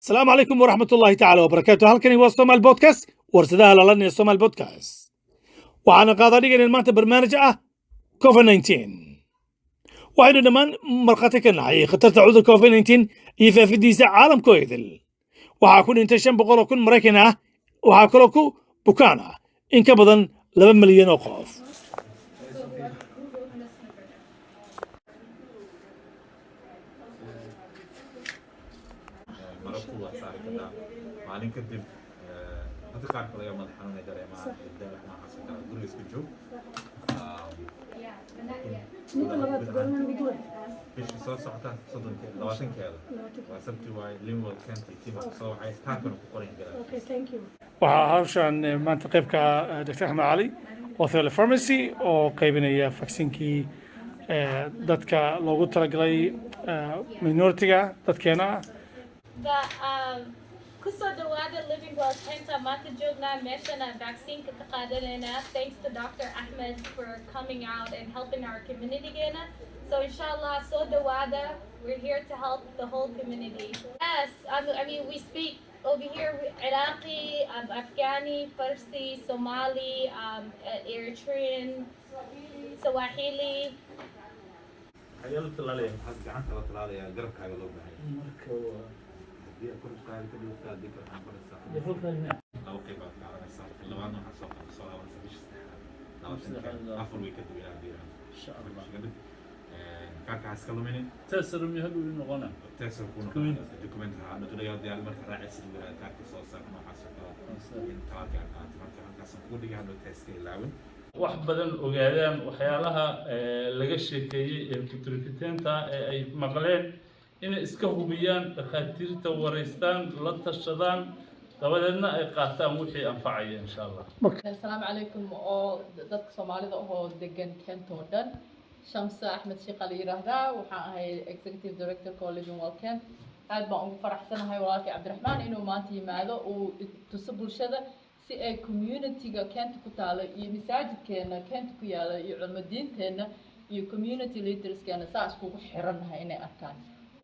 السلام عليكم ورحمة الله تعالى وبركاته. halkani waa Somal Podcast warshadaha lalanaya Somal Podcast waxaana qaadanaynaa maanta barnaamij ah COVID-19 waxaynu dhammaan markhaati ka nahay khatarta cudurka COVID-19 iyo faafidiisa caalamka oo idil waxaa ku dhintay 500 kun Maraykan ah waxaa kaloo ku bukaan ah in ka badan 2 milyan oo qof maalin kadib dadka qaar kale ayaa madax xanuun ay dareemaan daawac noocaas oo kale guriga isku joog bishii soo socota 20-keeda waa sabti waay Linwood County tiima soo waxay taakana ku qoran galaan waxaa hawshan maanta qaybka Dr. Ahmed Ali oo pharmacy oo qaybinaya vaccine-kii dadka loogu talagalay minority-ga dadkeena kusoo dhawaada Living Well Kenta maanta joognaa meeshana vaccine ka qaadanayna thanks to Dr. Ahmed for coming out and helping our community geena so inshallah soo dhawaada we're here to help the whole community yes I mean we speak over here Iraqi Afghani Farsi Somali Eritrean Swahili ayuu talaalay maxaa gacanta la talaalaya garabkaaga loo baahay marka دي كل قاعدة كده وبتاع دي كده عم برسا دي فوق هنا لو كيف على الساعة لو أنا حسوق الصلاة ولا سبيش لو أفر ويكد ويا بيرا إن شاء الله كاك عسكروا مني تأثر من هذول النغنى تأثر كونه دوكمنت هذا تقول يا ديال مرة رئيس كاك صوص ما حسوق إن كاك عن مرة عن كاس كل دي هذا تأثير لاون wax badan ogaadaan waxyaalaha laga sheekeeyay fikirkiinta ay maqleen inay iska hubiyaan dhakhaatiirta wareystaan la tashadaan dabadeedna ay qaataan wixii anfacaya insha Allah. Assalaamu calaykum oo dadka Soomaalida oo degan Kent oo dhan Shamsa Ahmed Sheekh Ali yiraahdaa waxaan ahay executive director ka Living Well Kent aad baan ugu faraxsanahay walaalkay Cabdiraxmaan inuu maanta yimaado uu tuso bulshada si ay community-ga Kent ku taalo iyo masaajidkeena Kent ku yaala iyo culimadiinteena iyo community leaders-keena saas kugu xirannahay inay arkaan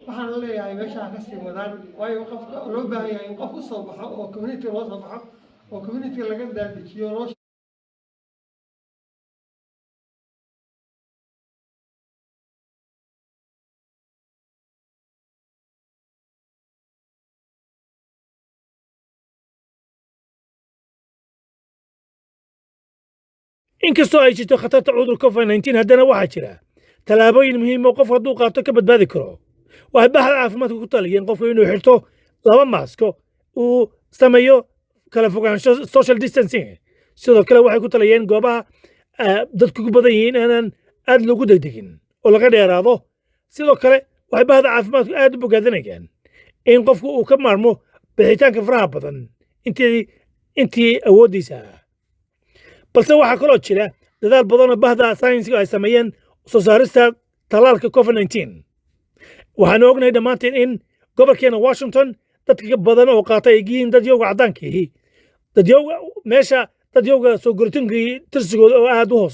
waxaan leeyahay meesha ka sii wadaan waayo qofka loo baahan yahay in qof u soo baxo oo community loo soo baxo oo community laga daadijiyo loo inkastoo ay jirto khatarta cudurka COVID-19 haddana waxaa jira tallaabooyin muhiim oo qof hadduu qaato ka badbaadi karo waxay bahda caafimaadka ku taliyeen qofku inuu xirto 2 maasko uu sameeyo kala fogaansho social distancing sidoo kale waxay ku taliyeen goobaha dadku ku badan yihiin inaan aad loogu degdegin oo laga dheeraado sidoo kale waxay bahda caafimaadku aad u bogaadinayaan in qofku uu ka maarmo bixitaanka faraha badan intii awoodiisa balse waxaa kaloo jira dadaal badan oo bahda sayniska ay sameeyeen soo saarista talaalka COVID-19 waxaanu ognahay dhammaanteen in gobolkeena Washington dadka badan oo qaatay ay yihiin dad yowga caddaanka dadyoga meesha dadyowga soo guritankii tirsigooda oo aad u hoos